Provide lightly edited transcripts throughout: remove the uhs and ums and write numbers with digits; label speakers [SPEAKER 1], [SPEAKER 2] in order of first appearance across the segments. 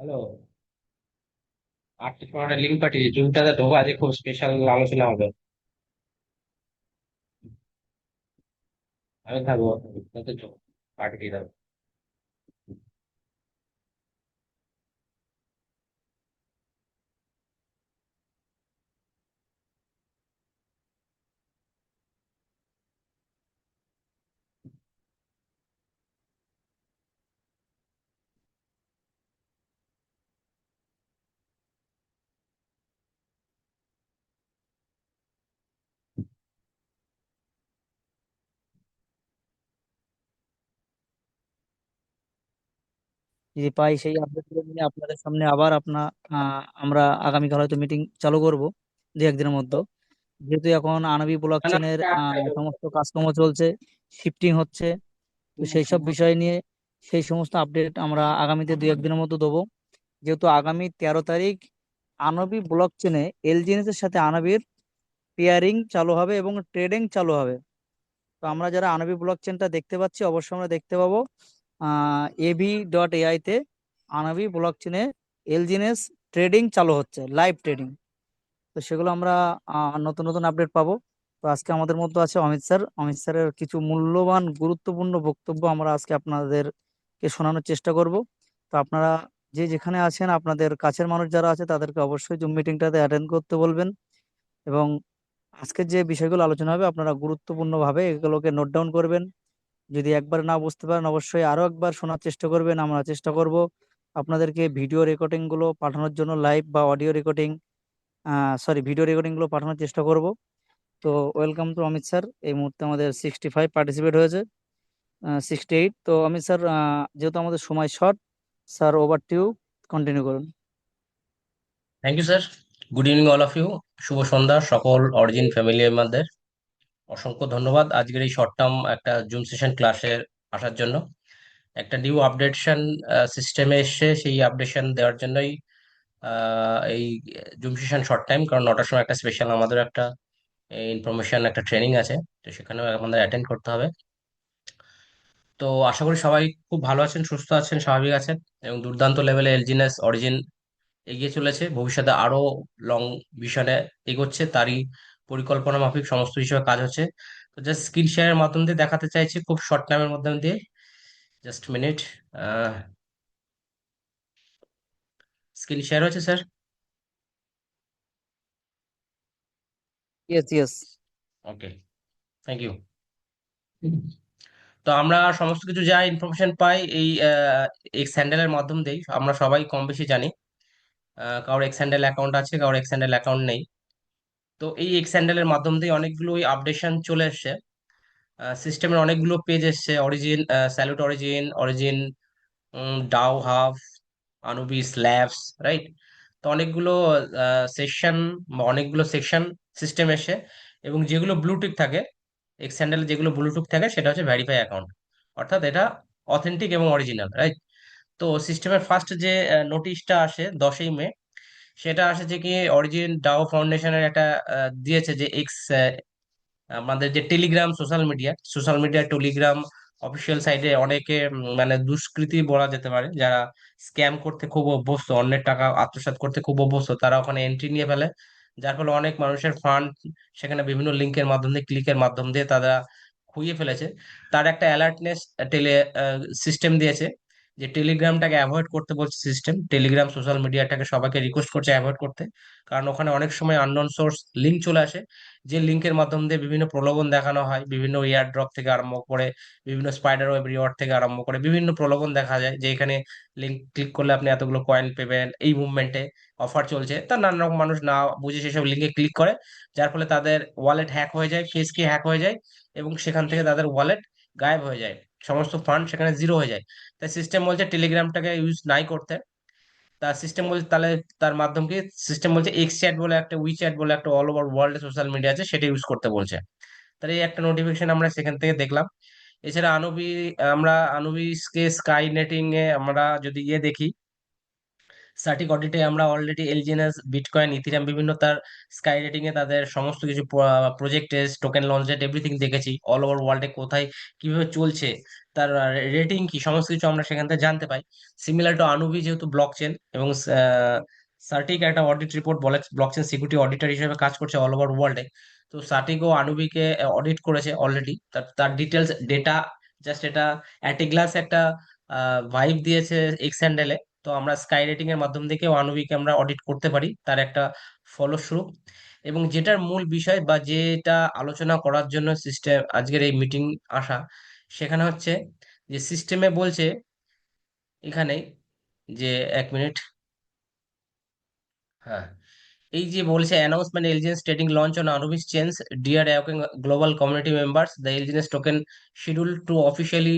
[SPEAKER 1] Hello. 8টার সময় একটা link পাঠিয়েছি, জুমটাতে ঢোকা, আজকে খুব স্পেশাল আলোচনা হবে। আমি থাকবো, পাঠিয়ে দাও।
[SPEAKER 2] যদি পাই সেই আপডেটগুলো নিয়ে আপনাদের সামনে আবার আমরা আগামীকাল হয়তো মিটিং চালু করব দু একদিনের মধ্যে। যেহেতু এখন আনবি ব্লক
[SPEAKER 1] না, না,
[SPEAKER 2] চেনের সমস্ত কাজকর্ম চলছে, শিফটিং হচ্ছে, তো সেই সব বিষয় নিয়ে সেই সমস্ত আপডেট আমরা আগামীতে দু একদিনের মধ্যে দেবো। যেহেতু আগামী 13 তারিখ আনবি ব্লক চেনে এলজিএনএস এর সাথে আনবির পেয়ারিং চালু হবে এবং ট্রেডিং চালু হবে। তো আমরা যারা আনবি ব্লক চেনটা দেখতে পাচ্ছি অবশ্যই আমরা দেখতে পাবো ab.ai তে আনবি ব্লক চেনে এলজিএনএস ট্রেডিং চালু হচ্ছে, লাইভ ট্রেডিং। তো সেগুলো আমরা নতুন নতুন আপডেট পাবো। তো আজকে আমাদের মধ্যে আছে অমিত স্যার। অমিত স্যারের কিছু মূল্যবান গুরুত্বপূর্ণ বক্তব্য আমরা আজকে আপনাদেরকে শোনানোর চেষ্টা করব। তো আপনারা যে যেখানে আছেন আপনাদের কাছের মানুষ যারা আছে তাদেরকে অবশ্যই জুম মিটিংটাতে অ্যাটেন্ড করতে বলবেন। এবং আজকের যে বিষয়গুলো আলোচনা হবে আপনারা গুরুত্বপূর্ণভাবে এগুলোকে নোট ডাউন করবেন। যদি একবার না বুঝতে পারেন অবশ্যই আরো একবার শোনার চেষ্টা করবেন। আমরা চেষ্টা করব আপনাদেরকে ভিডিও রেকর্ডিং গুলো পাঠানোর জন্য, লাইভ বা অডিও রেকর্ডিং, ভিডিও রেকর্ডিং গুলো পাঠানোর চেষ্টা করব। তো ওয়েলকাম টু অমিত স্যার। এই মুহূর্তে আমাদের 65 পার্টিসিপেট হয়েছে, 68। তো অমিত স্যার, যেহেতু আমাদের সময় short, sir over to you, continue করুন।
[SPEAKER 1] Thank you sir. Good evening all of you. শুভ সন্ধ্যা সকল অরিজিন ফ্যামিলি মেম্বারদের। অসংখ্য ধন্যবাদ আজকের এই শর্ট টার্ম একটা জুম সেশন ক্লাসে আসার জন্য। একটা নিউ আপডেশন সিস্টেমে এসে সেই আপডেশন দেওয়ার জন্যই এই জুম সেশন শর্ট টাইম, কারণ 9টার সময় একটা স্পেশাল আমাদের একটা ইনফরমেশন একটা ট্রেনিং আছে, তো সেখানেও আমাদের অ্যাটেন্ড করতে হবে। তো আশা করি সবাই খুব ভালো আছেন, সুস্থ আছেন, স্বাভাবিক আছেন, এবং দুর্দান্ত লেভেলে এলজিনেস অরিজিন এগিয়ে চলেছে, ভবিষ্যতে আরো লং ভিশনে এগোচ্ছে, তারই পরিকল্পনা মাফিক সমস্ত হিসেবে কাজ হচ্ছে। তো জাস্ট স্ক্রিন শেয়ারের মাধ্যম দিয়ে দেখাতে চাইছি খুব শর্ট টাইমের মাধ্যম দিয়ে। Just minute. স্ক্রিন শেয়ার হচ্ছে sir?
[SPEAKER 2] Yes, yes.
[SPEAKER 1] Okay, thank you. তো আমরা সমস্ত কিছু যা ইনফরমেশন পাই এই এক্স হ্যান্ডেলের মাধ্যম দিয়ে আমরা সবাই কম বেশি জানি। কারোর এক্স হ্যান্ডেল অ্যাকাউন্ট আছে, কারোর এক্স হ্যান্ডেল অ্যাকাউন্ট নেই। তো এই এক্স হ্যান্ডেলের মাধ্যম দিয়ে অনেকগুলো আপডেশন চলে এসছে। সিস্টেমের অনেকগুলো পেজ এসছে, origin, salute origin, origin, DAO hub, Anubis labs, right. তো অনেকগুলো সেকশন বা অনেকগুলো সেকশন সিস্টেম এসে, এবং যেগুলো ব্লুটুথ থাকে, এক্স হ্যান্ডেলে যেগুলো ব্লুটুথ থাকে সেটা হচ্ছে ভেরিফাই অ্যাকাউন্ট, অর্থাৎ এটা অথেন্টিক এবং অরিজিনাল, রাইট। তো সিস্টেমের ফার্স্ট যে নোটিশটা আসে 10ই মে, সেটা আসে যে কি অরিজিন ডাও ফাউন্ডেশনের একটা দিয়েছে যে এক্স, আমাদের যে Telegram social media Telegram official সাইটে অনেকে মানে দুষ্কৃতী বলা যেতে পারে, যারা স্ক্যাম করতে খুব অভ্যস্ত, অন্যের টাকা আত্মসাৎ করতে খুব অভ্যস্ত, তারা ওখানে এন্ট্রি নিয়ে ফেলে। যার ফলে অনেক মানুষের ফান্ড সেখানে বিভিন্ন লিঙ্কের মাধ্যম দিয়ে, ক্লিকের মাধ্যম দিয়ে তারা খুইয়ে ফেলেছে। তার একটা অ্যালার্টনেস টেলে সিস্টেম দিয়েছে, যে টেলিগ্রামটাকে অ্যাভয়েড করতে বলছে সিস্টেম। টেলিগ্রাম সোশ্যাল মিডিয়াটাকে সবাইকে রিকোয়েস্ট করছে অ্যাভয়েড করতে, কারণ ওখানে অনেক সময় আননোন সোর্স লিঙ্ক চলে আসে, যে লিঙ্কের মাধ্যম দিয়ে বিভিন্ন প্রলোভন দেখানো হয়, বিভিন্ন এয়ার ড্রপ থেকে আরম্ভ করে, বিভিন্ন স্পাইডার ওয়েব রিওয়ার্ড থেকে আরম্ভ করে বিভিন্ন প্রলোভন দেখা যায়, যে এখানে লিঙ্ক ক্লিক করলে আপনি এতগুলো কয়েন পেবেন, এই মুভমেন্টে অফার চলছে। তা নানা রকম মানুষ না বুঝে সেসব লিঙ্কে ক্লিক করে, যার ফলে তাদের ওয়ালেট হ্যাক হয়ে যায়, ফেস কি হ্যাক হয়ে যায়, এবং সেখান থেকে তাদের ওয়ালেট গায়েব হয়ে যায়, সমস্ত ফান্ড সেখানে জিরো হয়ে যায়। তাই সিস্টেম বলছে টেলিগ্রামটাকে ইউজ নাই করতে। তার সিস্টেম বলছে তাহলে, তার মাধ্যম কি, সিস্টেম বলছে এক্স চ্যাট বলে একটা, উই চ্যাট বলে একটা all over world social media আছে, সেটা ইউজ করতে বলছে। তাহলে এই একটা নোটিফিকেশন আমরা সেখান থেকে দেখলাম। এছাড়া আমরা আনুবিসকে স্কাই নেটিং এ আমরা যদি দেখি, স্ট্যাটিক অডিটে আমরা অলরেডি এলজিএনএস, বিটকয়েন, ইথিরিয়াম বিভিন্ন তার স্কাই রেটিং এ তাদের সমস্ত কিছু project token launch date everything দেখেছি, অল ওভার ওয়ার্ল্ডে কোথায় কিভাবে চলছে, তার রেটিং কি, সমস্ত কিছু আমরা সেখান থেকে জানতে পাই। সিমিলার টু আনুবি, যেহেতু ব্লক চেন এবং সার্টিক একটা অডিট রিপোর্ট বলে ব্লক চেন সিকিউরিটি অডিটর হিসেবে কাজ করছে অল ওভার ওয়ার্ল্ডে। তো সার্টিক ও আনুবিকে অডিট করেছে অলরেডি, তার তার ডিটেলস ডেটা জাস্ট এটা অ্যাট এ গ্লাস একটা ভাইব দিয়েছে এক্স হ্যান্ডেলে। তো আমরা স্কাই রেটিং এর মাধ্যম থেকে ওয়ানউইকে আমরা অডিট করতে পারি, তার একটা ফলস্বরূপ। এবং যেটার মূল বিষয় বা যেটা আলোচনা করার জন্য সিস্টেম আজকের এই মিটিং আসা, সেখানে হচ্ছে যে সিস্টেমে বলছে এখানে যে, এক মিনিট, হ্যাঁ, এই যে বলছে announcement LGNS trading launch on Anubis change, dear global community members, the LGNS token schedule to officially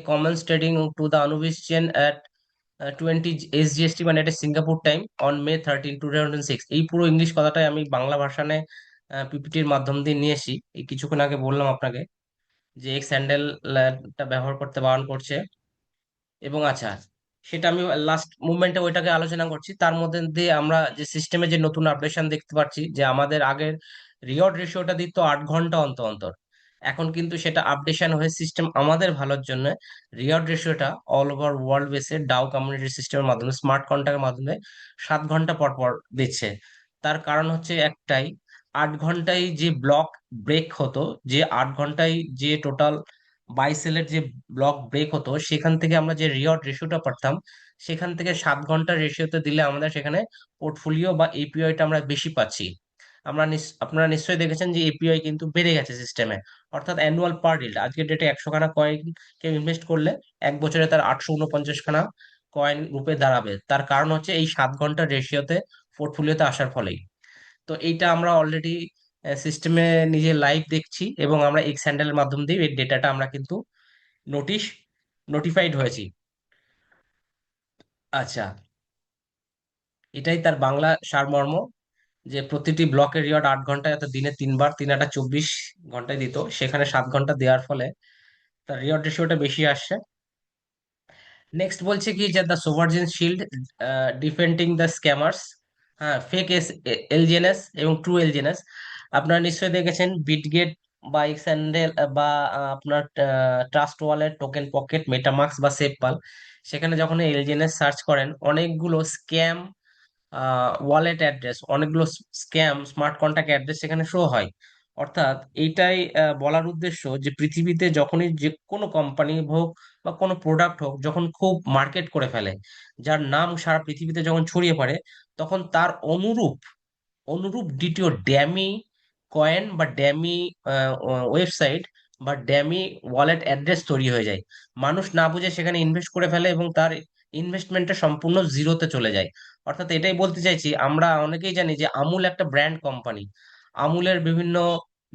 [SPEAKER 1] commence trading to the Anubis chain at 20 SGST, মানে এটা সিঙ্গাপুর টাইম, অন May 13, 2006। এই পুরো ইংলিশ কথাটাই আমি বাংলা ভার্সানে পিপিটির মাধ্যম দিয়ে নিয়েছি। এই কিছুক্ষণ আগে বললাম আপনাকে যে এক্স হ্যান্ডেলটা ব্যবহার করতে বারণ করছে। এবং আচ্ছা, সেটা আমি লাস্ট মুভমেন্টে ওইটাকে আলোচনা করছি। তার মধ্যে দিয়ে আমরা যে সিস্টেমে যে নতুন আপডেশন দেখতে পাচ্ছি, যে আমাদের আগের রিওয়ার্ড রেশিওটা দিত 8 ঘন্টা অন্তর অন্তর, এখন কিন্তু সেটা আপডেশন হয়ে সিস্টেম আমাদের ভালোর জন্য রিওয়ার্ড রেশিওটা অল ওভার ওয়ার্ল্ড বেসে ডাও কমিউনিটি সিস্টেমের মাধ্যমে স্মার্ট কন্ট্রাক্টের মাধ্যমে 7 ঘন্টা পর পর দিচ্ছে। তার কারণ হচ্ছে একটাই, 8 ঘন্টায় যে ব্লক ব্রেক হতো, যে 8 ঘন্টায় যে টোটাল বাই সেলের যে ব্লক ব্রেক হতো, সেখান থেকে আমরা যে রিওয়ার্ড রেশিওটা পারতাম, সেখান থেকে 7 ঘন্টার রেশিওতে দিলে আমাদের সেখানে পোর্টফোলিও বা এপিআইটা আমরা বেশি পাচ্ছি। আপনারা নিশ্চয়ই দেখেছেন যে এপিআই কিন্তু বেড়ে গেছে সিস্টেমে, অর্থাৎ অ্যানুয়াল পার ডিল আজকের ডেটে 100 খানা কয়েন কেউ ইনভেস্ট করলে 1 বছরে তার 849 খানা কয়েন রূপে দাঁড়াবে। তার কারণ হচ্ছে এই 7 ঘন্টার রেশিওতে পোর্টফোলিওতে আসার ফলেই। তো এইটা আমরা অলরেডি সিস্টেমে নিজে লাইভ দেখছি, এবং আমরা এক্স হ্যান্ডেলের মাধ্যম দিয়ে এই ডেটাটা আমরা কিন্তু নোটিশ নোটিফাইড হয়েছি। আচ্ছা, এটাই তার বাংলা সারমর্ম, যে প্রতিটি ব্লকের রিওয়ার্ড 8 ঘন্টায়, অর্থাৎ দিনে 3 বার, 3 8 24 ঘন্টায় দিত, সেখানে 7 ঘন্টা দেওয়ার ফলে তার রিওয়ার্ড রেশিওটা বেশি আসছে। নেক্সট বলছে কি যে the sovereign shield defending the scammers, হ্যাঁ, ফেক এলজিএনএস এবং ট্রু এলজিএনএস। আপনারা নিশ্চয়ই দেখেছেন বিটগেট বা এক্সএনডেল বা আপনার trust wallet, token pocket, MetaMask বা সেপপাল, সেখানে যখন এলজিএনএস সার্চ করেন অনেকগুলো স্ক্যাম ওয়ালেট অ্যাড্রেস, অনেকগুলো স্ক্যাম স্মার্ট কন্ট্যাক্ট অ্যাড্রেস সেখানে শো হয়। অর্থাৎ এইটাই বলার উদ্দেশ্য যে পৃথিবীতে যখনই যে কোনো কোম্পানি হোক বা কোনো প্রোডাক্ট হোক, যখন খুব মার্কেট করে ফেলে, যার নাম সারা পৃথিবীতে যখন ছড়িয়ে পড়ে, তখন তার অনুরূপ অনুরূপ দ্বিতীয় ড্যামি কয়েন বা ড্যামি ওয়েবসাইট বা ড্যামি ওয়ালেট অ্যাড্রেস তৈরি হয়ে যায়। মানুষ না বুঝে সেখানে ইনভেস্ট করে ফেলে এবং তার ইনভেস্টমেন্টটা সম্পূর্ণ জিরোতে চলে যায়। অর্থাৎ এটাই বলতে চাইছি, আমরা অনেকেই জানি যে আমুল একটা ব্র্যান্ড কোম্পানি, আমুলের বিভিন্ন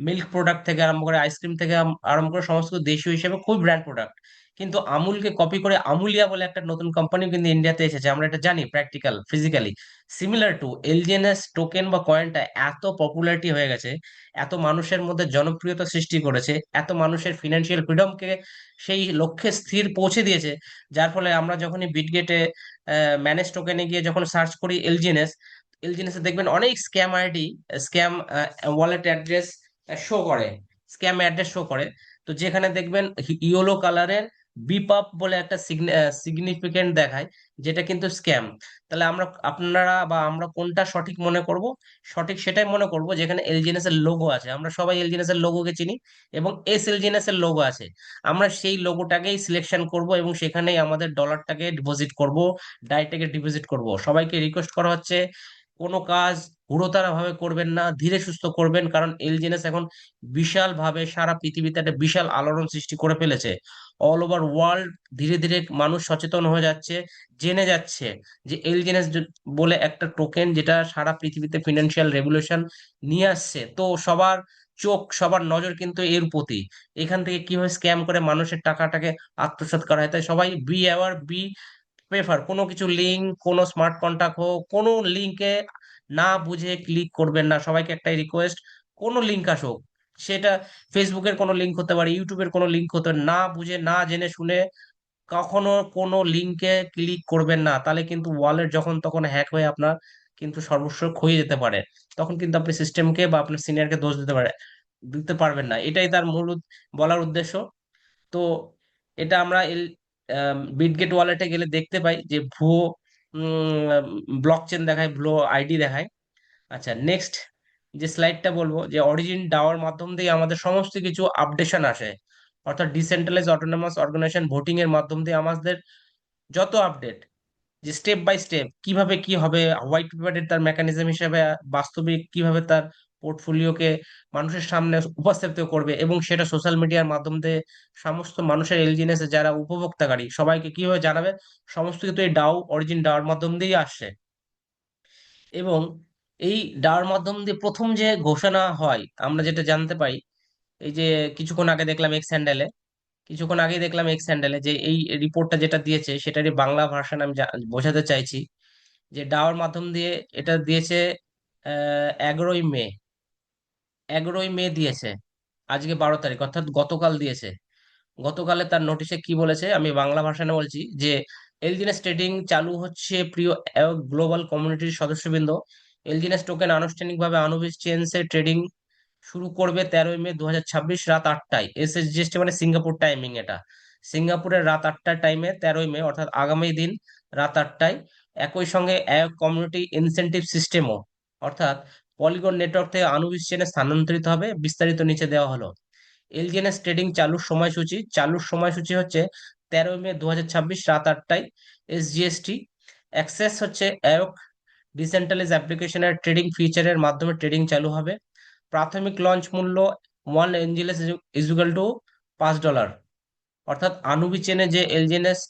[SPEAKER 1] মিল্ক প্রোডাক্ট থেকে আরম্ভ করে আইসক্রিম থেকে আরম্ভ করে সমস্ত দেশীয় হিসেবে খুব ব্র্যান্ড প্রোডাক্ট। কিন্তু আমুলকে কপি করে আমুলিয়া বলে একটা নতুন কোম্পানিও কিন্তু ইন্ডিয়াতে এসেছে, আমরা এটা জানি practical physically. Similar to এলজিএনএস token বা কয়েনটা এত পপুলারিটি হয়ে গেছে, এত মানুষের মধ্যে জনপ্রিয়তা সৃষ্টি করেছে, এত মানুষের ফিনান্সিয়াল ফ্রিডমকে সেই লক্ষ্যে স্থির পৌঁছে দিয়েছে, যার ফলে আমরা যখনই বিটগেটে ম্যানেজ টোকেনে গিয়ে যখন সার্চ করি এলজিএনএস, এলজিএনএস এ দেখবেন অনেক scam ID, scam wallet address show করে, স্ক্যাম অ্যাড্রেস শো করে। তো যেখানে দেখবেন ইয়েলো কালারের বিপাপ বলে একটা সিগনিফিকেন্ট দেখায়, যেটা কিন্তু স্ক্যাম। তাহলে আপনারা বা আমরা কোনটা সঠিক মনে করব? সঠিক সেটাই মনে করব যেখানে এলজিএনএস এর লোগো আছে, আমরা সবাই এলজিএনএস এর লোগোকে চিনি, এবং এলজিএনএস এর লোগো আছে, আমরা সেই লোগোটাকেই সিলেকশন করব এবং সেখানেই আমাদের ডলারটাকে ডিপোজিট করব, ডাইরেক্টকে ডিপোজিট করব। সবাইকে রিকোয়েস্ট করা হচ্ছে কোনো কাজ হুড়োতাড়া ভাবে করবেন না, ধীরে সুস্থ করবেন, কারণ এলজিএনএস এখন বিশাল ভাবে সারা পৃথিবীতে একটা বিশাল আলোড়ন সৃষ্টি করে ফেলেছে। অল ওভার ওয়ার্ল্ড ধীরে ধীরে মানুষ সচেতন হয়ে যাচ্ছে, জেনে যাচ্ছে যে এলজিএনএস বলে একটা টোকেন যেটা সারা পৃথিবীতে ফিনান্সিয়াল রেভলিউশন নিয়ে আসছে। তো সবার চোখ, সবার নজর কিন্তু এর প্রতি, এখান থেকে কিভাবে স্ক্যাম করে মানুষের টাকাটাকে আত্মসাৎ করা হয়। তাই সবাই বি অ্যাওয়ার, বি প্রেফার, কোনো কিছু লিঙ্ক, কোনো স্মার্ট কন্ট্যাক্ট হোক, কোনো লিঙ্কে না বুঝে ক্লিক করবেন না। সবাইকে একটাই রিকোয়েস্ট, কোনো লিঙ্ক আসুক, সেটা ফেসবুকের কোনো লিঙ্ক হতে পারে, ইউটিউবের কোনো লিঙ্ক হতে পারে, না বুঝে না জেনে শুনে কখনো কোনো লিঙ্কে ক্লিক করবেন না, তাহলে কিন্তু ওয়ালেট যখন তখন হ্যাক হয়ে আপনার কিন্তু সর্বস্ব ক্ষয়ে যেতে পারে। তখন কিন্তু আপনি সিস্টেমকে বা আপনার সিনিয়রকে দোষ দিতে পারবেন না। এটাই তার বলার উদ্দেশ্য। তো এটা আমরা বিটগেট ওয়ালেটে গেলে দেখতে পাই যে ভুয়ো ব্লক চেন দেখায়, ভুয়ো আইডি দেখায়। আচ্ছা, নেক্সট যে স্লাইডটা বলবো, যে অরিজিন ডাওয়ার মাধ্যম দিয়ে আমাদের সমস্ত কিছু আপডেশন আসে। অর্থাৎ ডিসেন্ট্রালাইজ অটোনমাস অর্গানাইজেশন ভোটিং এর মাধ্যম দিয়ে আমাদের যত আপডেট, যে স্টেপ বাই স্টেপ কিভাবে কি হবে, হোয়াইট পেপারের তার মেকানিজম হিসেবে বাস্তবিক কিভাবে তার পোর্টফোলিওকে মানুষের সামনে উপস্থাপিত করবে, এবং সেটা সোশ্যাল মিডিয়ার মাধ্যম দিয়ে সমস্ত মানুষের এলজিনেস যারা উপভোক্তাকারী সবাইকে কিভাবে জানাবে, সমস্ত কিছু এই ডাও অরিজিন ডাওয়ার মাধ্যম দিয়েই আসছে। এবং এই ডাওয়ার মাধ্যম দিয়ে প্রথম যে ঘোষণা হয় আমরা যেটা জানতে পাই, এই যে কিছুক্ষণ আগে দেখলাম এক্স হ্যান্ডেলে, কিছুক্ষণ আগেই দেখলাম এক্স হ্যান্ডেলে যে এই রিপোর্টটা যেটা দিয়েছে সেটারই বাংলা ভার্সন আমি বোঝাতে চাইছি। যে ডাওয়ার মাধ্যম দিয়ে এটা দিয়েছে 11ই মে, 11ই মে দিয়েছে, আজকে 12 তারিখ, অর্থাৎ গতকাল দিয়েছে। গতকালে তার নোটিশে কি বলেছে আমি বাংলা ভাষায় বলছি, যে এলজিনেস ট্রেডিং চালু হচ্ছে প্রিয় গ্লোবাল কমিউনিটির সদস্যবৃন্দ। এলজিনেস টোকেন আনুষ্ঠানিকভাবে আনুবিস চেইনসে ট্রেডিং শুরু করবে 13ই মে 2026 রাত 8টায় এসএসজিএসটি, মানে সিঙ্গাপুর টাইমিং এটা। সিঙ্গাপুরের রাত 8টার টাইমে 13ই মে, অর্থাৎ আগামী দিন রাত 8টায়। একই সঙ্গে এক কমিউনিটি ইনসেনটিভ সিস্টেমও, অর্থাৎ পলিগন নেটওয়ার্ক থেকে আনুবিস চেনে স্থানান্তরিত হবে। বিস্তারিত নিচে দেওয়া হলো। এলজিএনএস ট্রেডিং চালুর সময়সূচি হচ্ছে 13ই মে 2026 রাত 8টায় এসজিএসটি। অ্যাক্সেস হচ্ছে এক ডিসেন্ট্রালাইজ অ্যাপ্লিকেশনের ট্রেডিং ফিচারের মাধ্যমে ট্রেডিং চালু হবে। প্রাথমিক লঞ্চ মূল্য 1 এঞ্জেলস ইজুকাল টু $5। অর্থাৎ আনুবি চেনে যে এলজিএনএস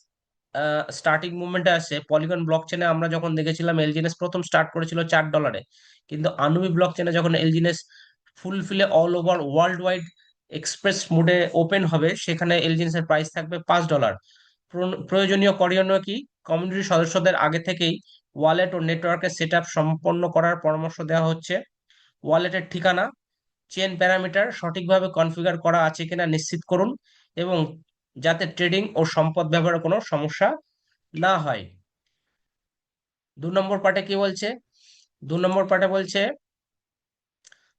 [SPEAKER 1] স্টার্টিং মুভমেন্টে আসে, পলিগন ব্লক চেনে আমরা যখন দেখেছিলাম এলজিএনএস প্রথম স্টার্ট করেছিল $4। কিন্তু আনুবি ব্লক চেনে যখন এলজিএনএস ফুলফিলে all over world wide express মোডে ওপেন হবে, সেখানে এলজিএনএস এর প্রাইস থাকবে $5। প্রয়োজনীয় করণীয় কি? কমিউনিটির সদস্যদের আগে থেকেই ওয়ালেট ও নেটওয়ার্কের সেট আপ সম্পন্ন করার পরামর্শ দেওয়া হচ্ছে। ওয়ালেটের ঠিকানা, চেন প্যারামিটার সঠিকভাবে কনফিগার করা আছে কিনা নিশ্চিত করুন, এবং যাতে ট্রেডিং ও সম্পদ ব্যবহারে কোনো সমস্যা না হয়। 2 নম্বর পার্টে কি বলছে? 2 নম্বর পার্টে বলছে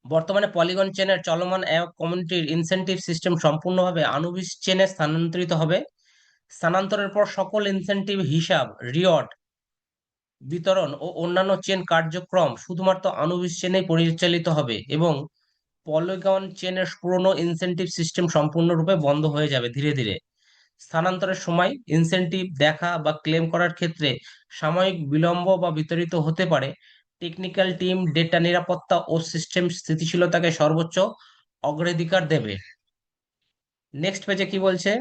[SPEAKER 1] বর্তমানে পলিগন চেনের চলমান এক কমিউনিটির ইনসেনটিভ সিস্টেম সম্পূর্ণভাবে আনুবিস চেনে স্থানান্তরিত হবে। স্থানান্তরের পর সকল ইনসেনটিভ হিসাব, রিওয়ার্ড বিতরণ ও অন্যান্য চেন কার্যক্রম শুধুমাত্র আনুবিস চেনেই পরিচালিত হবে, এবং পলিগন চেনের পুরনো ইনসেনটিভ সিস্টেম সম্পূর্ণরূপে বন্ধ হয়ে যাবে ধীরে ধীরে। স্থানান্তরের সময় ইনসেনটিভ দেখা বা ক্লেম করার ক্ষেত্রে সাময়িক বিলম্ব বা বিতরিত হতে পারে। টেকনিক্যাল টিম ডেটা নিরাপত্তা ও সিস্টেম স্থিতিশীলতাকে সর্বোচ্চ অগ্রাধিকার দেবে। নেক্সট পেজে কি বলছে?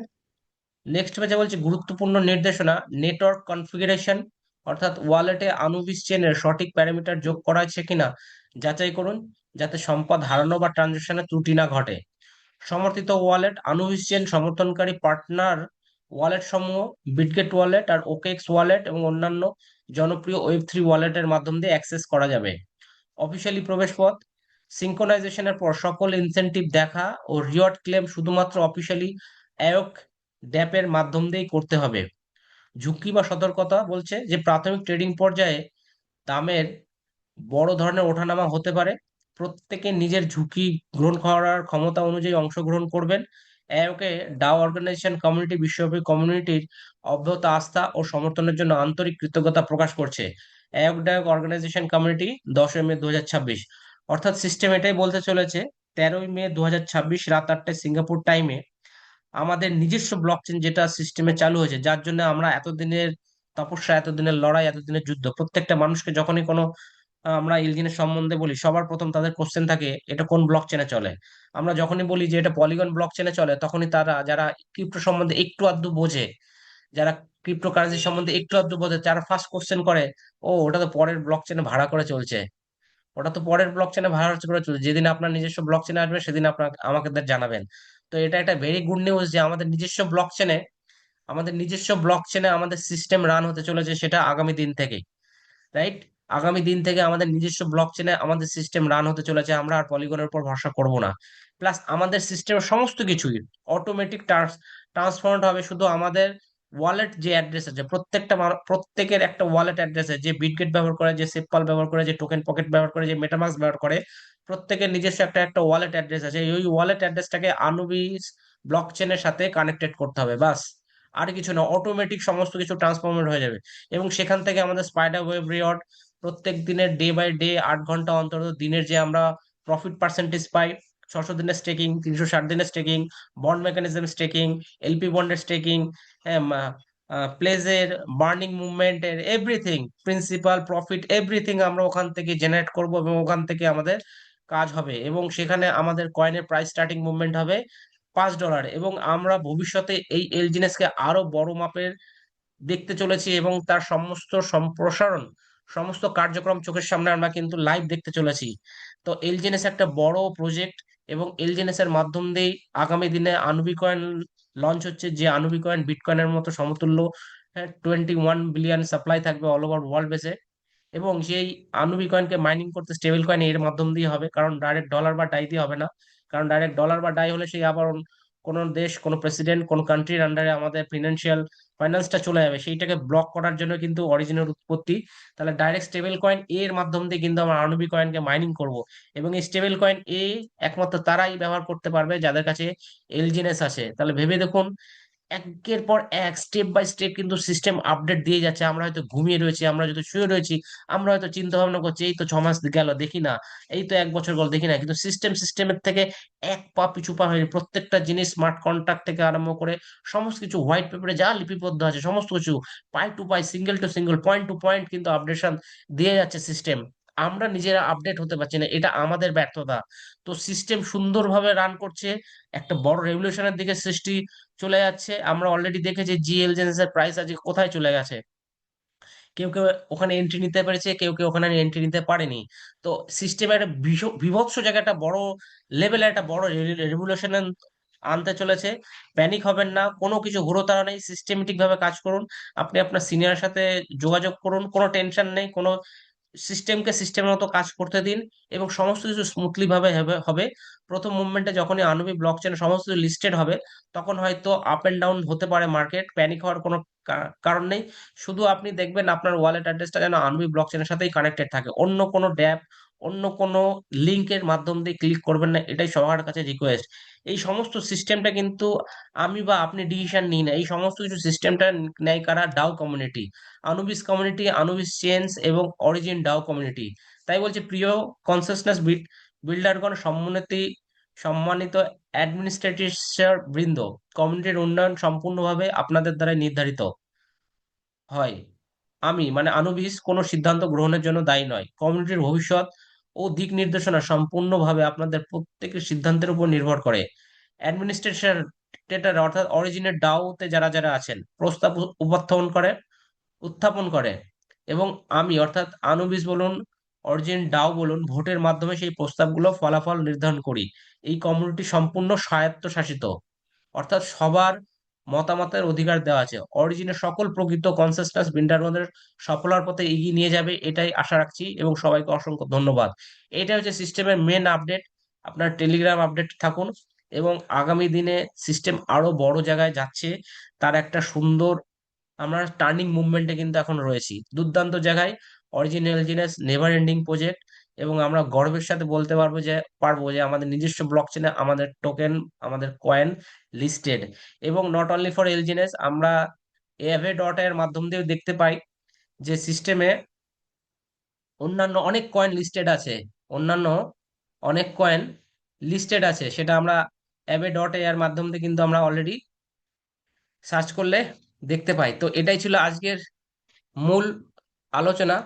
[SPEAKER 1] নেক্সট পেজে বলছে গুরুত্বপূর্ণ নির্দেশনা, নেটওয়ার্ক কনফিগারেশন, অর্থাৎ ওয়ালেটে আনুবিস চেনের সঠিক প্যারামিটার যোগ করা আছে কিনা যাচাই করুন, যাতে সম্পদ হারানো বা ট্রানজাকশনে ত্রুটি না ঘটে। সমর্থিত ওয়ালেট, আনুবিস চেন সমর্থনকারী পার্টনার ওয়ালেট সমূহ বিটগেট ওয়ালেট আর ওকেএক্স ওয়ালেট এবং অন্যান্য জনপ্রিয় ওয়েব 3 ওয়ালেটের মাধ্যম দিয়ে অ্যাক্সেস করা যাবে। অফিসিয়ালি প্রবেশপথ, সিঙ্ক্রোনাইজেশনের পর সকল ইনসেনটিভ দেখা ও রিওয়ার্ড ক্লেম শুধুমাত্র অফিসিয়ালি অ্যায়ক ড্যাপের মাধ্যম দিয়েই করতে হবে। ঝুঁকি বা সতর্কতা বলছে যে প্রাথমিক ট্রেডিং পর্যায়ে দামের বড় ধরনের ওঠানামা হতে পারে। প্রত্যেকে নিজের ঝুঁকি গ্রহণ করার ক্ষমতা অনুযায়ী অংশগ্রহণ করবেন। এওকে ডাও অর্গানাইজেশন কমিউনিটি বিশ্বব্যাপী কমিউনিটির অব্যাহত আস্থা ও সমর্থনের জন্য আন্তরিক কৃতজ্ঞতা প্রকাশ করছে। এওক ডায়ক অর্গানাইজেশন কমিউনিটি 10ই মে 2026। অর্থাৎ সিস্টেম এটাই বলতে চলেছে, 13ই মে 2026 রাত 8টায় সিঙ্গাপুর টাইমে আমাদের নিজস্ব ব্লকচেন যেটা সিস্টেমে চালু হয়েছে, যার জন্য আমরা এতদিনের তপস্যা, এতদিনের লড়াই, এতদিনের যুদ্ধ, প্রত্যেকটা মানুষকে যখনই কোনো আমরা ইলজিনের সম্বন্ধে বলি সবার প্রথম তাদের কোশ্চেন থাকে এটা কোন ব্লক চেনে চলে। আমরা যখনই বলি যে এটা পলিগন ব্লক চেনে চলে, তখনই তারা যারা ক্রিপ্টো সম্বন্ধে একটু আধটু বোঝে, যারা ক্রিপ্টোকারেন্সি সম্বন্ধে একটু আধটু বোঝে, যারা ফার্স্ট কোশ্চেন করে, ও ওটা তো পরের ব্লক চেনে ভাড়া করে চলছে, ওটা তো পরের ব্লক চেনে ভাড়া করে চলছে, যেদিন আপনার নিজস্ব ব্লক চেনে আসবে সেদিন আপনার আমাকে জানাবেন। তো এটা একটা ভেরি গুড নিউজ যে আমাদের নিজস্ব ব্লক চেনে আমাদের সিস্টেম রান হতে চলেছে, সেটা আগামী দিন থেকে, রাইট? আগামী দিন থেকে আমাদের নিজস্ব ব্লক চেনে আমাদের সিস্টেম রান হতে চলেছে, আমরা আর পলিগনের উপর ভরসা করব না। প্লাস আমাদের সিস্টেমের সমস্ত কিছুই অটোমেটিক ট্রান্সফার হবে শুধু আমাদের ওয়ালেট যে অ্যাড্রেস আছে, প্রত্যেকের একটা ওয়ালেট অ্যাড্রেস আছে, যে বিটগেট ব্যবহার করে, যে সেপপাল ব্যবহার করে, যে টোকেন পকেট ব্যবহার করে, যে মেটামাস্ক ব্যবহার করে, প্রত্যেকের নিজস্ব একটা একটা ওয়ালেট অ্যাড্রেস আছে। ওই ওয়ালেট অ্যাড্রেসটাকে আনুবিস ব্লক চেনের সাথে কানেক্টেড করতে হবে, বাস। আর কিছু না, অটোমেটিক সমস্ত কিছু ট্রান্সফরমেট হয়ে যাবে। এবং সেখান থেকে আমাদের স্পাইডার ওয়েব রিওয়ার্ড প্রত্যেক দিনের ডে বাই ডে 8 ঘন্টা অন্তর দিনের যে আমরা প্রফিট পার্সেন্টেজ পাই, 600 দিনের স্টেকিং, 360 দিনের staking, bond mechanism staking, LP বন্ডের স্টেকিং, প্লেজের, বার্নিং মুভমেন্টের, এভরিথিং, প্রিন্সিপাল, প্রফিট, এভরিথিং আমরা ওখান থেকে জেনারেট করব এবং ওখান থেকে আমাদের কাজ হবে। এবং সেখানে আমাদের কয়েনের প্রাইস স্টার্টিং মুভমেন্ট হবে $5। এবং আমরা ভবিষ্যতে এই এলজিনেসকে আরো বড় মাপের দেখতে চলেছি, এবং তার সমস্ত সম্প্রসারণ, সমস্ত কার্যক্রম চোখের সামনে আমরা কিন্তু লাইভ দেখতে চলেছি। তো এলজিএনএস একটা বড় প্রজেক্ট, এবং এলজিএনএস এর মাধ্যম দিয়ে আগামী দিনে আনুবি কয়েন লঞ্চ হচ্ছে, যে আনুবি কয়েন বিটকয়েনের মতো সমতুল্য। 21 বিলিয়ন সাপ্লাই থাকবে অল ওভার ওয়ার্ল্ড বেসে। এবং সেই আনুবি কয়েনকে মাইনিং করতে স্টেবল কয়েন এর মাধ্যম দিয়ে হবে, কারণ ডাইরেক্ট ডলার বা ডাই দিয়ে হবে না। কারণ ডাইরেক্ট ডলার বা ডাই হলে সেই আবার কোন দেশ, কোন প্রেসিডেন্ট, কোন কান্ট্রির আন্ডারে আমাদের ফাইন্যান্সটা চলে যাবে, সেইটাকে ব্লক করার জন্য কিন্তু অরিজিনের উৎপত্তি। তাহলে ডাইরেক্ট স্টেবল কয়েন এর মাধ্যম দিয়ে কিন্তু আমরা আনুবি কয়েনকে মাইনিং করব। এবং এই স্টেবল কয়েন একমাত্র তারাই ব্যবহার করতে পারবে যাদের কাছে এলজিনেস আছে। তাহলে ভেবে দেখুন, একের পর এক স্টেপ বাই স্টেপ কিন্তু সিস্টেম আপডেট দিয়ে যাচ্ছে। আমরা হয়তো ঘুমিয়ে রয়েছি, আমরা হয়তো শুয়ে রয়েছি, আমরা হয়তো চিন্তা ভাবনা করছি এই তো 6 মাস গেল দেখি না, এই তো 1 বছর গেল দেখি না, কিন্তু সিস্টেমের থেকে এক পা পিছু পা হয়নি। প্রত্যেকটা জিনিস, স্মার্ট কন্ট্রাক্ট থেকে আরম্ভ করে সমস্ত কিছু, হোয়াইট পেপারে যা লিপিবদ্ধ আছে সমস্ত কিছু, pie to pie, single to single, point to point কিন্তু আপডেশন দিয়ে যাচ্ছে সিস্টেম। আমরা নিজেরা আপডেট হতে পারছি না, এটা আমাদের ব্যর্থতা। তো সিস্টেম সুন্দরভাবে রান করছে, একটা বড় রেভলিউশনের দিকে সৃষ্টি চলে যাচ্ছে। আমরা অলরেডি দেখেছি জিএল জেন্সের প্রাইস আজকে কোথায় চলে গেছে। কেউ কেউ ওখানে এন্ট্রি নিতে পেরেছে, কেউ কেউ ওখানে এন্ট্রি নিতে পারেনি। তো সিস্টেমের একটা বিভৎস জায়গায় একটা বড় লেভেলে একটা বড় রেভলিউশন আনতে চলেছে। প্যানিক হবেন না, কোনো কিছু ঘোরতাড়া নেই, সিস্টেমেটিক ভাবে কাজ করুন। আপনি আপনার সিনিয়রের সাথে যোগাযোগ করুন, কোনো টেনশন নেই, কোনো সিস্টেমকে সিস্টেমের মতো কাজ করতে দিন, এবং সমস্ত কিছু স্মুথলি ভাবে হবে। প্রথম মুভমেন্টে যখনই আনুবি ব্লক চেন সমস্ত কিছু লিস্টেড হবে, তখন হয়তো আপ এন্ড ডাউন হতে পারে মার্কেট, প্যানিক হওয়ার কোনো কারণ নেই। শুধু আপনি দেখবেন আপনার ওয়ালেট অ্যাড্রেসটা যেন আনুবি ব্লক চেনের সাথেই কানেক্টেড থাকে, অন্য কোনো ড্যাপ, অন্য কোনো লিঙ্কের মাধ্যম দিয়ে ক্লিক করবেন না, এটাই সবার কাছে রিকোয়েস্ট। এই সমস্ত সিস্টেমটা কিন্তু আমি বা আপনি ডিসিশন নিই না, এই সমস্ত কিছু সিস্টেমটা নেয় কারা? DAO community, Anubis community, Anubis change এবং অরিজিন ডাও কমিউনিটি। তাই বলছি, প্রিয় কনসিয়াসনেস বিল্ডারগণ, সম্মানিত অ্যাডমিনিস্ট্রেটর বৃন্দ, কমিউনিটির উন্নয়ন সম্পূর্ণভাবে আপনাদের দ্বারা নির্ধারিত হয়। আমি মানে আনুবিস কোনো সিদ্ধান্ত গ্রহণের জন্য দায়ী নয়। কমিউনিটির ভবিষ্যৎ ও দিক নির্দেশনা সম্পূর্ণভাবে আপনাদের প্রত্যেকের সিদ্ধান্তের উপর নির্ভর করে। অ্যাডমিনিস্ট্রেটর অর্থাৎ অরিজিনের ডাওতে যারা যারা আছেন, প্রস্তাব উত্থাপন করে, এবং আমি অর্থাৎ আনুবিস বলুন, অরিজিন ডাও বলুন, ভোটের মাধ্যমে সেই প্রস্তাবগুলো ফলাফল নির্ধারণ করি। এই কমিউনিটি সম্পূর্ণ স্বায়ত্তশাসিত, অর্থাৎ সবার মতামতের অধিকার দেওয়া আছে। অরিজিনের সকল প্রকৃত কনসেসনাস বিল্ডারদের সফলতার পথে এগিয়ে নিয়ে যাবে, এটাই আশা রাখছি, এবং সবাইকে অসংখ্য ধন্যবাদ। এটা হচ্ছে সিস্টেমের মেন আপডেট। আপনার টেলিগ্রাম আপডেট থাকুন, এবং আগামী দিনে সিস্টেম আরো বড় জায়গায় যাচ্ছে। তার একটা সুন্দর, আমরা টার্নিং মুভমেন্টে কিন্তু এখন রয়েছি, দুর্দান্ত জায়গায়। অরিজিনাল জিনিস, নেভার এন্ডিং প্রজেক্ট। এবং আমরা গর্বের সাথে বলতে পারবো যে আমাদের নিজস্ব ব্লক চেনে আমাদের টোকেন, আমাদের কয়েন লিস্টেড। এবং নট অনলি ফর এলজিনেস, আমরা এভে ডট এর মাধ্যম দিয়ে দেখতে পাই যে সিস্টেমে অন্যান্য অনেক কয়েন লিস্টেড আছে, অন্যান্য অনেক কয়েন লিস্টেড আছে, সেটা আমরা অ্যাবে ডট এর মাধ্যম দিয়ে কিন্তু আমরা অলরেডি সার্চ করলে দেখতে পাই। তো এটাই ছিল আজকের মূল আলোচনা,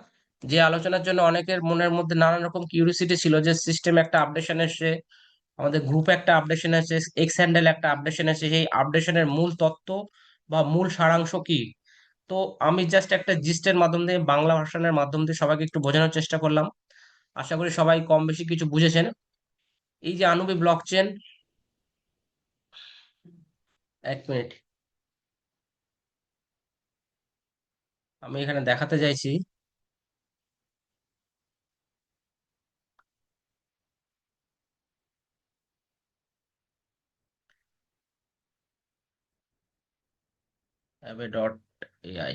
[SPEAKER 1] যে আলোচনার জন্য অনেকের মনের মধ্যে নানান রকম কিউরিসিটি ছিল, যে সিস্টেম একটা আপডেশন এসে, আমাদের গ্রুপে একটা আপডেশন আছে, এক্স হ্যান্ডেল একটা আপডেশন আছে, সেই আপডেশনের মূল তত্ত্ব বা মূল সারাংশ কি। তো আমি জাস্ট একটা জিস্টের মাধ্যম দিয়ে, বাংলা ভার্সনের মাধ্যম দিয়ে সবাইকে একটু বোঝানোর চেষ্টা করলাম। আশা করি সবাই কম বেশি কিছু বুঝেছেন। এই যে আনুবি ব্লক চেন, 1 মিনিট, আমি এখানে দেখাতে চাইছি। aave.ai।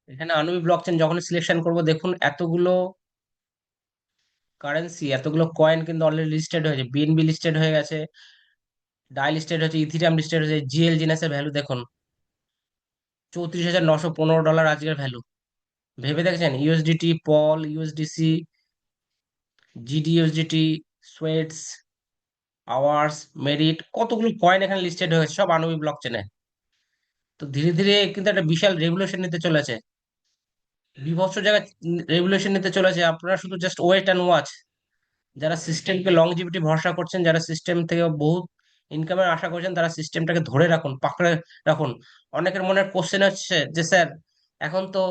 [SPEAKER 1] এখানে আনুবি ব্লকচেন যখন সিলেকশন করব, দেখুন এতগুলো কারেন্সি, এতগুলো কয়েন কিন্তু অলরেডি লিস্টেড হয়েছে, বিএনবি লিস্টেড হয়ে গেছে, ডাই লিস্টেড হয়েছে, ইথিরিয়াম লিস্টেড হয়েছে, জিএল জিনাসের ভ্যালু দেখুন 34,915 ডলার আজকের ভ্যালু। ভেবে দেখেছেন? USDT, Pol, USDC, GD USDT, সোয়েটস, আওয়ার্স, মেরিট, কতগুলো কয়েন এখানে লিস্টেড হয়েছে, সব আনুবি ব্লকচেনে। তো ধীরে ধীরে কিন্তু একটা বিশাল রেভলিউশন নিতে চলেছে, বিভৎস জায়গায় রেভলিউশন নিতে চলেছে। আপনারা শুধু জাস্ট ওয়েট অ্যান্ড ওয়াচ। যারা সিস্টেমকে লংজিভিটি ভরসা করছেন, যারা সিস্টেম থেকে বহুত ইনকামের আশা করছেন, তারা সিস্টেমটাকে ধরে রাখুন, পাকড়ে রাখুন। অনেকের মনে কোশ্চেন হচ্ছে যে স্যার, এখন তো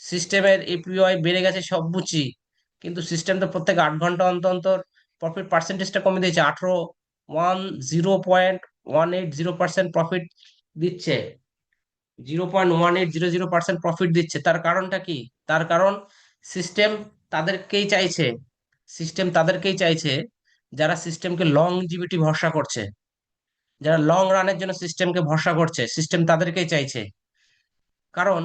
[SPEAKER 1] সিস্টেমের এপিওয়াই বেড়ে গেছে সব বুঝছি, কিন্তু সিস্টেম তো প্রত্যেক 8 ঘন্টা অন্তর অন্তর প্রফিট পার্সেন্টেজটা কমে দিয়েছে, 0.1800% প্রফিট দিচ্ছে, 0.1800% প্রফিট দিচ্ছে। তার কারণটা কি? তার কারণ সিস্টেম তাদেরকেই চাইছে, সিস্টেম তাদেরকেই চাইছে যারা সিস্টেমকে লংজিভিটি ভরসা করছে, যারা লং রানের জন্য সিস্টেমকে ভরসা করছে, সিস্টেম তাদেরকেই চাইছে। কারণ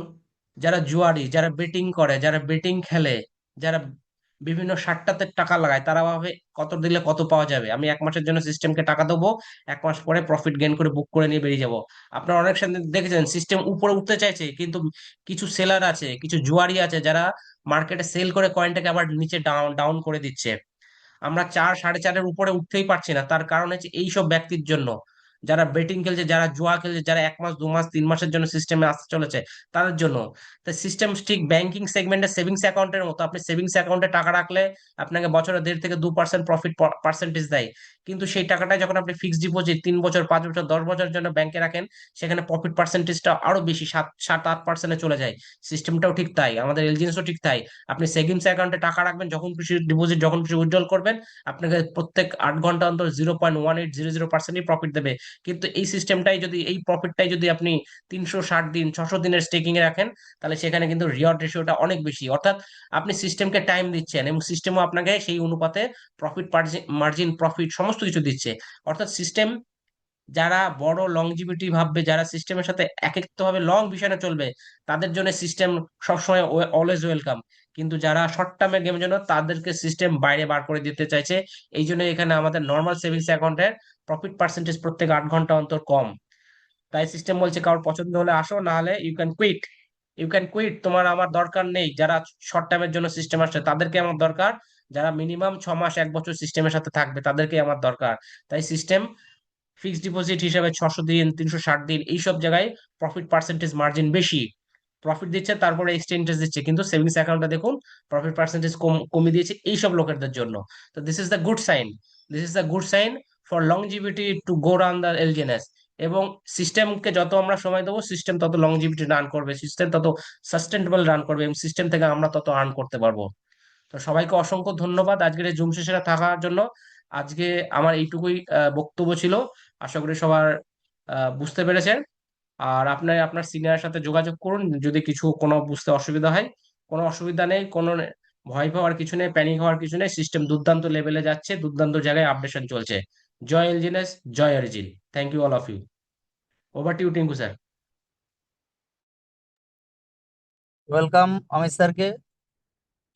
[SPEAKER 1] যারা জুয়ারি, যারা বেটিং করে, যারা বেটিং খেলে, যারা বিভিন্ন সাট্টাতে টাকা লাগায়, তারা ভাবে কত দিলে কত পাওয়া যাবে, আমি 1 মাসের জন্য সিস্টেমকে টাকা দেবো, 1 মাস পরে প্রফিট গেইন করে বুক করে নিয়ে বেরিয়ে যাবো। আপনারা অনেক সময় দেখেছেন সিস্টেম উপরে উঠতে চাইছে, কিন্তু কিছু সেলার আছে, কিছু জুয়ারি আছে, যারা মার্কেটে সেল করে কয়েনটাকে আবার নিচে ডাউন ডাউন করে দিচ্ছে। আমরা 4, 4.5-এর উপরে উঠতেই পারছি না, তার কারণ হচ্ছে এইসব ব্যক্তির জন্য, যারা বেটিং খেলছে, যারা জুয়া খেলছে, যারা 1 মাস, 2 মাস, 3 মাসের জন্য সিস্টেমে আসতে চলেছে, তাদের জন্য। তাই সিস্টেম ঠিক ব্যাংকিং সেগমেন্টের সেভিংস অ্যাকাউন্টের মতো, আপনি সেভিংস অ্যাকাউন্টে টাকা রাখলে আপনাকে বছরে 1.5 থেকে 2% প্রফিট পার্সেন্টেজ দেয়, কিন্তু সেই টাকাটাই যখন আপনি ফিক্সড ডিপোজিট 3 বছর, 5 বছর, 10 বছরের জন্য ব্যাংকে রাখেন, সেখানে প্রফিট পার্সেন্টেজটা আরো বেশি, 7, 7, 8% চলে যায়। সিস্টেমটাও ঠিক তাই, আমাদের এলজিএনএসও ঠিক তাই। আপনি সেভিংস অ্যাকাউন্টে টাকা রাখবেন, যখন খুশি ডিপোজিট, যখন খুশি উইথড্রল করবেন, আপনাকে প্রত্যেক 8 ঘন্টা অন্তর 0.1800%ই প্রফিট দেবে। কিন্তু এই সিস্টেমটাই যদি, এই প্রফিটটাই যদি আপনি 360 দিন, 600 দিনের স্টেকিং এ রাখেন, তাহলে সেখানে কিন্তু রিওয়ার্ড রেশিওটা অনেক বেশি। অর্থাৎ আপনি সিস্টেমকে টাইম দিচ্ছেন এবং সিস্টেমও আপনাকে সেই অনুপাতে প্রফিট মার্জিন, প্রফিট সমস্ত কিছু দিচ্ছে। অর্থাৎ সিস্টেম যারা বড় লংজিভিটি ভাববে, যারা সিস্টেমের সাথে একাত্মভাবে লং ভিশনে চলবে, তাদের জন্য সিস্টেম সবসময় অলওয়েজ ওয়েলকাম। কিন্তু যারা শর্ট টার্মের গেমের জন্য, তাদেরকে সিস্টেম বাইরে বার করে দিতে চাইছে। এই জন্য এখানে আমাদের নর্মাল সেভিংস অ্যাকাউন্টের প্রফিট পার্সেন্টেজ প্রত্যেক 8 ঘন্টা অন্তর কম। তাই সিস্টেম বলছে কারোর পছন্দ হলে আসো, না হলে you can quit. You can quit, তোমার আমার দরকার নেই। যারা শর্ট টার্মের জন্য সিস্টেম আসছে, তাদেরকে আমার দরকার। যারা মিনিমাম 6 মাস, 1 বছর সিস্টেমের সাথে থাকবে, তাদেরকে আমার দরকার। তাই সিস্টেম ফিক্সড ডিপোজিট হিসাবে 600 দিন, 360 দিন, এইসব জায়গায় প্রফিট পার্সেন্টেজ মার্জিন বেশি প্রফিট দিচ্ছে, তারপরে এক্সচেঞ্জেস দিচ্ছে। কিন্তু সেভিংস অ্যাকাউন্টে দেখুন প্রফিট পার্সেন্টেজ কমিয়ে দিয়েছে এইসব লোকেদের জন্য। তো this is the good sign, this is the good sign for longevity to go run the LGNS. এবং সিস্টেমকে যত আমরা সময় দেবো, সিস্টেম তত লংজিভিটি রান করবে, সিস্টেম তত সাস্টেনেবল রান করবে, এবং সিস্টেম থেকে আমরা তত আর্ন করতে পারবো। তো সবাইকে অসংখ্য ধন্যবাদ আজকের এই জুম সেশনে থাকার জন্য। আজকে আমার এইটুকুই বক্তব্য ছিল। আশা করি সবার বুঝতে পেরেছেন। আর আপনি আপনার সিনিয়রের সাথে যোগাযোগ করুন যদি কিছু কোনো বুঝতে অসুবিধা হয়। কোনো অসুবিধা নেই, কোনো ভয় পাওয়ার কিছু নেই, প্যানিক হওয়ার কিছু নেই। সিস্টেম দুর্দান্ত লেভেলে যাচ্ছে, দুর্দান্ত জায়গায় আপডেশন চলছে। জয় এলজিনেস, জয় origin. Thank you all of you. Over to you Tinku sir.
[SPEAKER 2] Welcome Amit স্যারকে।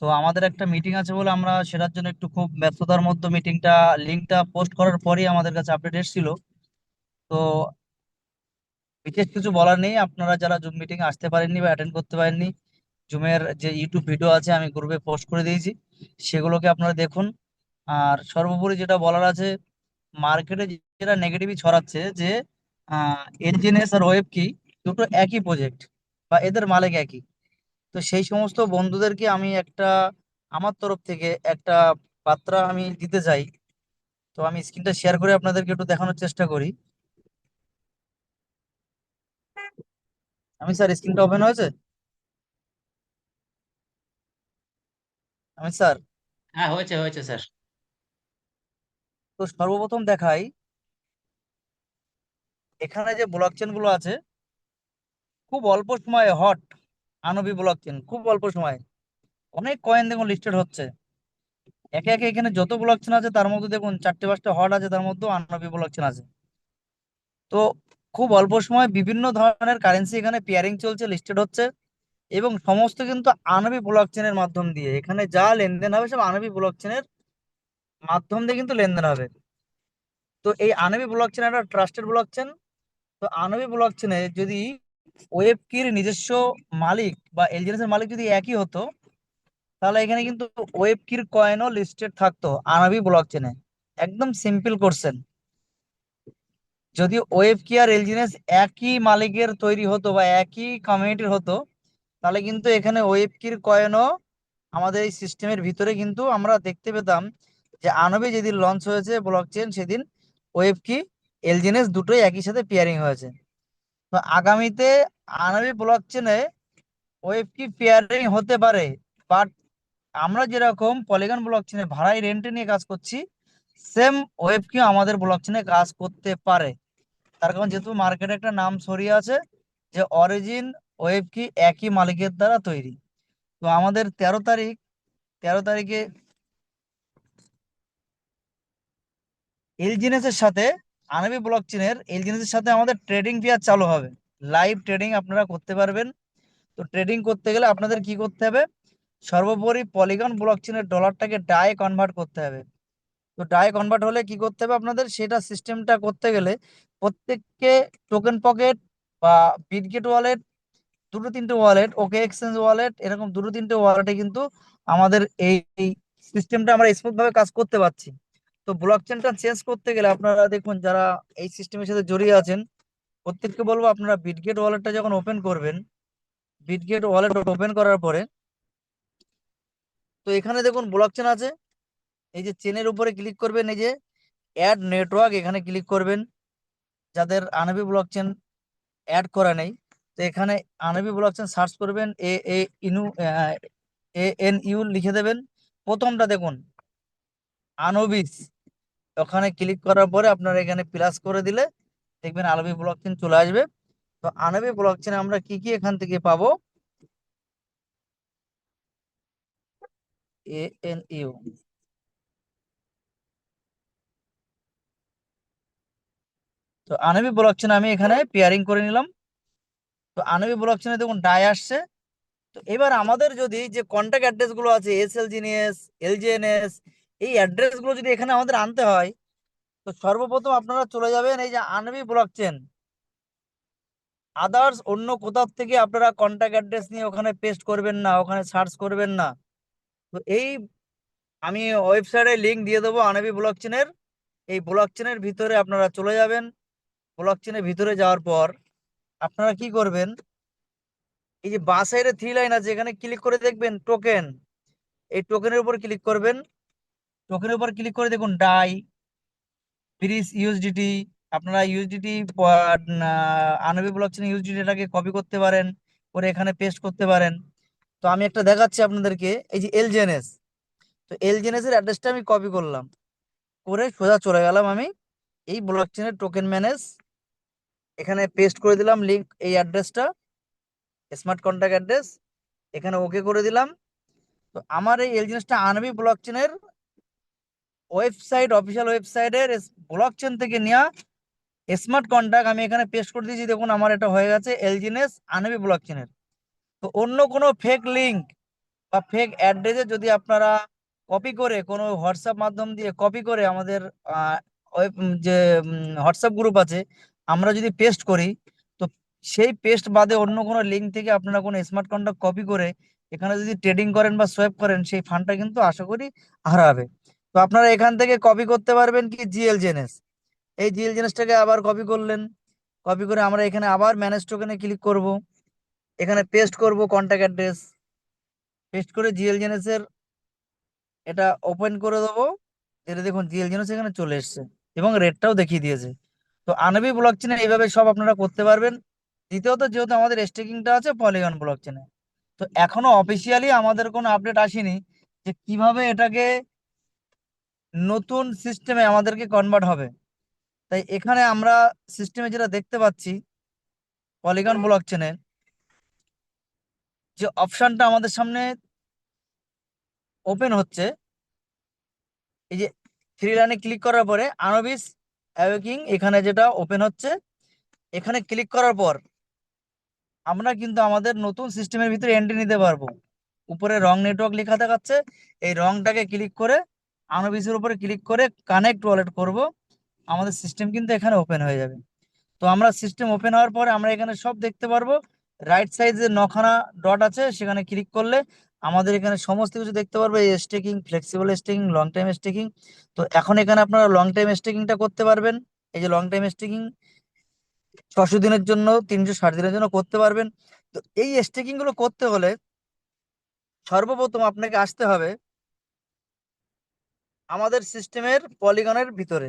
[SPEAKER 2] তো আমাদের একটা মিটিং আছে বলে আমরা সেটার জন্য একটু খুব ব্যস্ততার মধ্যে, মিটিংটা লিঙ্কটা পোস্ট করার পরই আমাদের কাছে আপডেট এসেছিল। তো বিশেষ কিছু বলার নেই, আপনারা যারা জুম মিটিং আসতে পারেননি বা অ্যাটেন্ড করতে পারেননি, জুমের যে ইউটিউব ভিডিও আছে আমি গ্রুপে পোস্ট করে দিয়েছি, সেগুলোকে আপনারা দেখুন। আর সর্বোপরি যেটা বলার আছে, মার্কেটে যেটা নেগেটিভ ছড়াচ্ছে যে এনজিএনএস আর ওয়েব কি দুটো একই প্রজেক্ট বা এদের মালিক একই। তো সেই সমস্ত বন্ধুদেরকে আমি একটা, আমার তরফ থেকে একটা বার্তা আমি দিতে চাই। তো আমি স্ক্রিনটা শেয়ার করে আপনাদেরকে একটু দেখানোর চেষ্টা করি। আমি স্যার, স্ক্রিনটা ওপেন হয়েছে? আমি স্যার,
[SPEAKER 1] হ্যাঁ, হয়েছে হয়েছে স্যার।
[SPEAKER 2] তো সর্বপ্রথম দেখাই, এখানে যে ব্লক চেন গুলো আছে, খুব অল্প সময়ে হট আনবি ব্লক চেন, খুব অল্প সময়ে অনেক কয়েন দেখুন লিস্টেড হচ্ছে। একে একে এখানে যত ব্লক চেন আছে তার মধ্যে দেখুন চারটে পাঁচটা হট আছে, তার মধ্যে আনবি ব্লক চেন আছে। তো খুব অল্প সময় বিভিন্ন ধরনের কারেন্সি এখানে পেয়ারিং চলছে, লিস্টেড হচ্ছে, এবং সমস্ত কিন্তু আনবি ব্লক চেনের মাধ্যম দিয়ে এখানে যা লেনদেন হবে সব আনবি ব্লক চেনের মাধ্যম দিয়ে কিন্তু লেনদেন হবে। তো এই আনবি ব্লক চেন একটা ট্রাস্টেড ব্লক চেন। তো আনবি ব্লক চেনে যদি ওয়েব কির নিজস্ব মালিক বা এলজিএনএস এর মালিক যদি একই হতো, তাহলে এখানে কিন্তু ওয়েব কির কয়েনও লিস্টেড থাকতো আনবি ব্লক চেনে। একদম সিম্পল কোশ্চেন। যদি ওয়েব কি আর এলজিএনএস একই মালিকের তৈরি হতো বা একই কমিউনিটির হতো, তাহলে কিন্তু এখানে ওয়েব কির কয়েনও আমাদের এই সিস্টেমের ভিতরে কিন্তু আমরা দেখতে পেতাম যে আনবি যেদিন লঞ্চ হয়েছে ব্লক চেন সেদিন ওয়েব কি এলজিএনএস দুটোই একই সাথে পেয়ারিং হয়েছে। তো আগামীতে আনবি ব্লক চেনে ওয়েব কি পেয়ারিং হতে পারে, বাট আমরা যেরকম পলিগন ব্লক চেনে ভাড়ায় রেন্টে নিয়ে কাজ করছি, সেম ওয়েব কি আমাদের ব্লক চেনে কাজ করতে পারে। তার কারণ যেহেতু মার্কেটে একটা নাম ছড়িয়ে আছে যে অরিজিন ওয়েব কি একই মালিকের দ্বারা তৈরি। তো আমাদের 13 তারিখ, 13 তারিখে এলজিএনএস এর সাথে আনবি ব্লক চেনের এলজিএনএস এর সাথে আমাদের ট্রেডিং পেয়ার চালু হবে। লাইভ ট্রেডিং আপনারা করতে পারবেন। তো ট্রেডিং করতে গেলে আপনাদের কি করতে হবে, সর্বোপরি পলিগন ব্লক চেনের ডলারটাকে ডায়ে কনভার্ট করতে হবে। তো ডায়ে কনভার্ট হলে কি করতে হবে আপনাদের, সেটা সিস্টেমটা করতে গেলে প্রত্যেককে টোকেন পকেট বা বিটগেট ওয়ালেট, দুটো তিনটে ওয়ালেট, ওকে এক্সচেঞ্জ ওয়ালেট, এরকম দুটো তিনটে ওয়ালেটে কিন্তু আমাদের এই সিস্টেমটা আমরা স্মুথ ভাবে কাজ করতে পারছি। তো ব্লক চেনটা চেঞ্জ করতে গেলে আপনারা দেখুন যারা এই সিস্টেমের সাথে জড়িয়ে আছেন, প্রত্যেককে বলবো আপনারা বিটগেট ওয়ালেটটা যখন ওপেন করবেন, বিটগেট ওয়ালেট ওপেন করার পরে তো এখানে দেখুন ব্লক চেন আছে, এই যে চেনের উপরে ক্লিক করবেন, এই যে অ্যাড নেটওয়ার্ক এখানে ক্লিক করবেন। যাদের আনবি ব্লক চেন অ্যাড করা নেই, তো এখানে আনবি ব্লক চেন সার্চ করবেন, এ এ ইনু এ এন ইউ লিখে দেবেন। প্রথমটা দেখুন আনবিস, ওখানে ক্লিক করার পরে আপনারা এখানে প্লাস করে দিলে দেখবেন আনবি ব্লক চেন চলে আসবে। তো আনবি ব্লক চেনে আমরা কি কি এখান থেকে পাবো, এ এন ইউ। তো আনবি ব্লক চেন আমি এখানে পেয়ারিং করে নিলাম। তো আনবি ব্লক চেনে দেখুন ডাই আসছে। তো এবার আমাদের যদি যে কন্ট্যাক্ট অ্যাড্রেস গুলো আছে এস এল জিনিএস, এলজিএনএস, এই অ্যাড্রেস গুলো যদি এখানে আমাদের আনতে হয়, তো সর্বপ্রথম আপনারা চলে যাবেন এই যে আনবি ব্লক চেন, আদার্স অন্য কোথাও থেকে আপনারা কন্ট্যাক্ট অ্যাড্রেস নিয়ে ওখানে পেস্ট করবেন না, ওখানে সার্চ করবেন না। তো এই আমি ওয়েবসাইটে লিংক দিয়ে দেবো আনবি ব্লক চেনের। এই ব্লক চেনের ভিতরে আপনারা চলে যাবেন। ব্লক চেনের ভিতরে যাওয়ার পর আপনারা কি করবেন, এই যে বাঁ সাইডে থ্রি লাইন আছে এখানে ক্লিক করে দেখবেন টোকেন, এই টোকেনের উপর ক্লিক করবেন। টোকেনের উপর ক্লিক করে দেখুন ডাই ব্রিজ ইউএসডিটি। আপনারা ইউএসডিটি আনবি ব্লক চেন ইউএসডিটিটাকে কপি করতে পারেন, করে এখানে পেস্ট করতে পারেন। তো আমি একটা দেখাচ্ছি আপনাদেরকে, এই যে এলজেএনএস, তো এলজেএনএস এর অ্যাড্রেসটা আমি কপি করলাম, করে সোজা চলে গেলাম আমি এই ব্লক চেনের টোকেন ম্যানেজ, এখানে পেস্ট করে দিলাম লিংক, এই অ্যাড্রেসটা স্মার্ট কন্ট্যাক্ট অ্যাড্রেস, এখানে ওকে করে দিলাম। তো আমার এই এলজেএনএসটা আনবি ব্লক চেনের ওয়েবসাইট, অফিসিয়াল ওয়েবসাইটের ব্লক চেন থেকে নেওয়া স্মার্ট কন্ট্যাক্ট আমি এখানে পেস্ট করে দিয়েছি। দেখুন আমার এটা হয়ে গেছে এলজিনেস আনবি ব্লক চেনের। তো অন্য কোনো ফেক লিংক বা ফেক অ্যাড্রেসে যদি আপনারা কপি করে কোনো হোয়াটসঅ্যাপ মাধ্যম দিয়ে কপি করে আমাদের আহ, যে হোয়াটসঅ্যাপ গ্রুপ আছে আমরা যদি পেস্ট করি, তো সেই পেস্ট বাদে অন্য কোনো লিঙ্ক থেকে আপনারা কোনো স্মার্ট কন্ট্রাক্ট কপি করে এখানে যদি ট্রেডিং করেন বা সোয়াইপ করেন, সেই ফান্ডটা কিন্তু আশা করি হারাবে। তো আপনারা এখান থেকে কপি করতে পারবেন কি জিএলজেনএস, এই জিএলজেনএসটাকে আবার কপি করলেন, কপি করে আমরা এখানে আবার ম্যানেজ টোকেনে ক্লিক করব, এখানে পেস্ট করব কন্ট্যাক্ট অ্যাড্রেস, পেস্ট করে জিএলজেনএস এর এটা ওপেন করে দেবো। এটা দেখুন জিএলজেনএস এখানে চলে এসেছে এবং রেটটাও দেখিয়ে দিয়েছে। তো আনবি ব্লক চেনে এইভাবে সব আপনারা করতে পারবেন। দ্বিতীয়ত যেহেতু আমাদের স্টেকিংটা আছে পলিগন ব্লক চেনে, তো এখনো অফিসিয়ালি আমাদের কোনো আপডেট আসেনি যে কিভাবে এটাকে নতুন সিস্টেমে আমাদেরকে কনভার্ট হবে। তাই এখানে আমরা সিস্টেমে যেটা দেখতে পাচ্ছি পলিগন ব্লক চেনে, যে অপশনটা আমাদের সামনে ওপেন হচ্ছে, এই যে থ্রি লাইনে ক্লিক করার পরে আনবিস অ্যাওয়েকিং এখানে যেটা ওপেন হচ্ছে, এখানে ক্লিক করার পর আমরা কিন্তু আমাদের নতুন সিস্টেমের ভিতরে এন্ট্রি নিতে পারবো। উপরে রং নেটওয়ার্ক লেখা দেখাচ্ছে, এই রংটাকে ক্লিক করে আনবিসের উপরে ক্লিক করে কানেক্ট ওয়ালেট করব, আমাদের সিস্টেম কিন্তু এখানে ওপেন হয়ে যাবে। তো আমরা সিস্টেম ওপেন হওয়ার পরে আমরা এখানে সব দেখতে পারবো। রাইট সাইডে নখানা ডট আছে, সেখানে ক্লিক করলে আমাদের এখানে সমস্ত কিছু দেখতে পারবো, এই staking, flexible staking, long time staking. তো এখন এখানে আপনারা লং টাইম স্টেকিংটা করতে পারবেন। এই যে লং টাইম স্টেকিং 600 দিনের জন্য, 360 দিনের জন্য করতে পারবেন। তো এই স্টেকিং গুলো করতে হলে সর্বপ্রথম আপনাকে আসতে হবে আমাদের সিস্টেমের পলিগনের ভিতরে।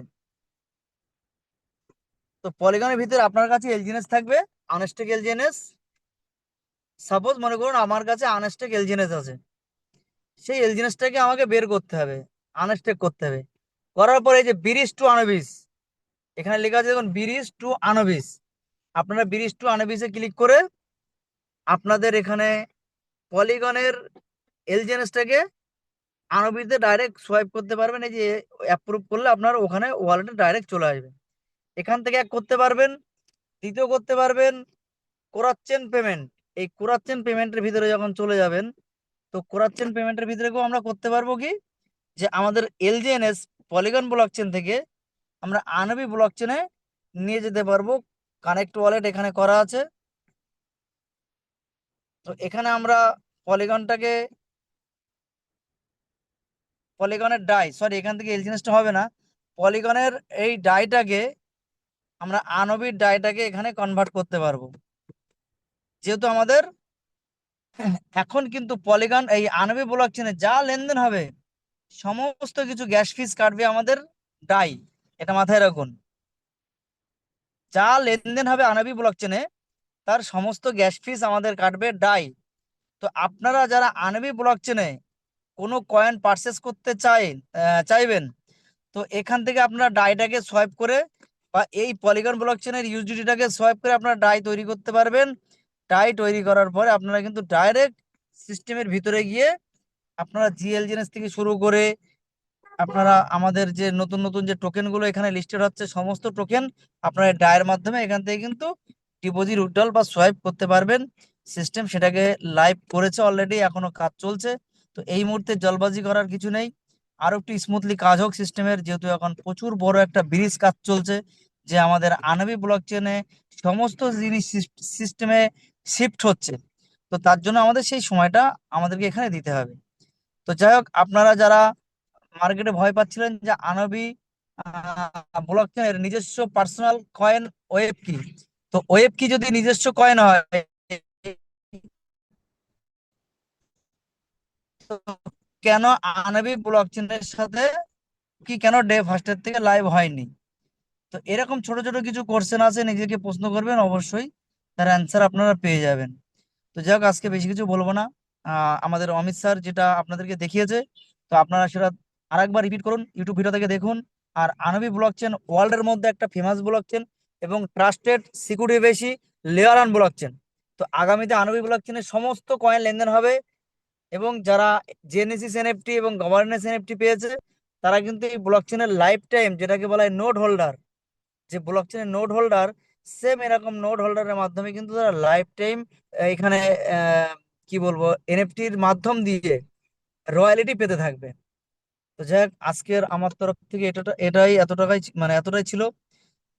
[SPEAKER 2] তো পলিগনের ভিতরে আপনার কাছে এলজিএনএস থাকবে, আনস্টেক এলজিএনএস। সাপোজ মনে করুন আমার কাছে আনস্টেক এলজিএনএস আছে, সেই এলজিএনএসটাকে আমাকে বের করতে হবে, আনস্টেক করতে হবে। করার পরে এই যে ব্রিজ টু আনবিস, এখানে লেখা আছে দেখুন ব্রিজ টু আনবিস। আপনারা ব্রিজ টু আনবিসে ক্লিক করে আপনাদের এখানে পলিগনের এলজিএনএসটাকে আনবিসে ডাইরেক্ট সোয়াইপ করতে পারবেন। এই যে অ্যাপ্রুভ করলে আপনার ওখানে ওয়ালেটে ডাইরেক্ট চলে আসবে। এখান থেকে এক করতে পারবেন, দ্বিতীয় করতে পারবেন কোরাচ্ছেন পেমেন্ট। এই কোরাচ্ছেন পেমেন্টের ভিতরে যখন চলে যাবেন, তো কোরাচ্ছেন পেমেন্টের ভিতরে আমরা করতে পারবো কি, যে আমাদের এলজিএনএস পলিগন ব্লকচেন থেকে আমরা আনবি ব্লকচেনে নিয়ে যেতে পারবো। কানেক্ট ওয়ালেট এখানে করা আছে। তো এখানে আমরা পলিগনটাকে, পলিগনের ডাই, সরি এখান থেকে এলজিএনএসটা হবে না, পলিগনের এই ডাইটাকে আমরা আনবির ডাইটাকে এখানে কনভার্ট করতে পারবো। যেহেতু আমাদের এখন কিন্তু পলিগন এই আনবি ব্লকচেনে যা লেনদেন হবে সমস্ত কিছু গ্যাস ফিস কাটবে আমাদের ডাই। এটা মাথায় রাখুন, যা লেনদেন হবে আনবি ব্লকচেনে তার সমস্ত গ্যাস ফিস আমাদের কাটবে ডাই। তো আপনারা যারা আনবি ব্লকচেনে কোনো কয়েন পারচেস করতে চাইবেন, তো এখান থেকে আপনারা ডাইটাকে সোয়াইপ করে বা এই পলিগন ব্লকচেনের ইউএসডিটিটাকে সোয়াইপ করে আপনারা ডাই তৈরি করতে পারবেন। ডাই তৈরি করার পরে আপনারা কিন্তু ডাইরেক্ট সিস্টেমের ভিতরে গিয়ে আপনারা জিএল জিনিস থেকে শুরু করে আপনারা আমাদের যে নতুন নতুন যে টোকেন গুলো এখানে লিস্টেড হচ্ছে, সমস্ত টোকেন আপনারা ডায়ের মাধ্যমে এখান থেকে কিন্তু ডিপোজিট, উইথড্রল বা সোয়াইপ করতে পারবেন। সিস্টেম সেটাকে লাইভ করেছে অলরেডি, এখনো কাজ চলছে। তো এই মুহূর্তে জলবাজি করার কিছু নেই, আরো একটু স্মুথলি কাজ হোক সিস্টেমের, যেহেতু এখন প্রচুর বড় একটা ব্রিজ কাজ চলছে, যে আমাদের আনবি ব্লকচেনে সমস্ত জিনিস সিস্টেমে শিফট হচ্ছে। তো তার জন্য আমাদের সেই সময়টা আমাদেরকে এখানে দিতে হবে। তো যাই হোক, আপনারা যারা মার্কেটে ভয় পাচ্ছিলেন যে আনবি ব্লকচেনের নিজস্ব পার্সোনাল কয়েন ওয়েব কি, তো ওয়েব কি যদি নিজস্ব কয়েন হয়, তো কেন আনবি ব্লকচেনের সাথে কি কেন ডে ফার্স্টের থেকে লাইভ হয়নি? তো এরকম ছোট ছোট কিছু কোশ্চেন আছে, নিজেকে প্রশ্ন করবেন, অবশ্যই তার অ্যান্সার আপনারা পেয়ে যাবেন। তো যাই হোক, আজকে বেশি কিছু বলবো না। আমাদের অমিত স্যার যেটা আপনাদেরকে দেখিয়েছে, তো আপনারা সেটা আরেকবার রিপিট করুন, ইউটিউব ভিডিও থেকে দেখুন। আর আনবি ব্লকচেন ওয়ার্ল্ডের মধ্যে একটা ফেমাস ব্লকচেন এবং ট্রাস্টেড, সিকিউরিটি বেশি, লেয়ার অন ব্লকচেন। তো আগামীতে আনবি ব্লকচেনের সমস্ত কয়েন লেনদেন হবে, এবং যারা জেনেসিস এনএফটি এবং গভর্নেন্স এনএফটি পেয়েছে তারা কিন্তু এই ব্লকচেনের লাইফ টাইম, যেটাকে বলা হয় নোড হোল্ডার, যে ব্লকচেনের নোড হোল্ডার, সেম এরকম নোড হোল্ডারের মাধ্যমে কিন্তু তারা লাইফ টাইম এখানে আহ, কি বলবো, এনএফটির মাধ্যম দিয়ে রয়্যালিটি পেতে থাকবে। তো যাই হোক, আজকের আমার তরফ থেকে এটাই এতটাই ছিল।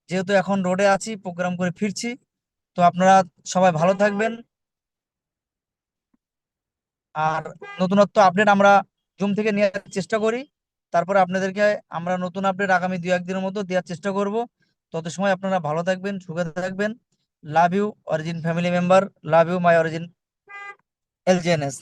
[SPEAKER 2] যেহেতু এখন রোডে আছি, প্রোগ্রাম করে ফিরছি। তো আপনারা সবাই ভালো থাকবেন। আর নতুনত্ব আপডেট আমরা জুম থেকে নেওয়ার চেষ্টা করি, তারপরে আপনাদেরকে আমরা নতুন আপডেট আগামী 2-1 দিনের মতো দেওয়ার চেষ্টা করব। তত সময় আপনারা ভালো থাকবেন, সুখে থাকবেন। Love you origin family member, love you my origin এলজেএনএস।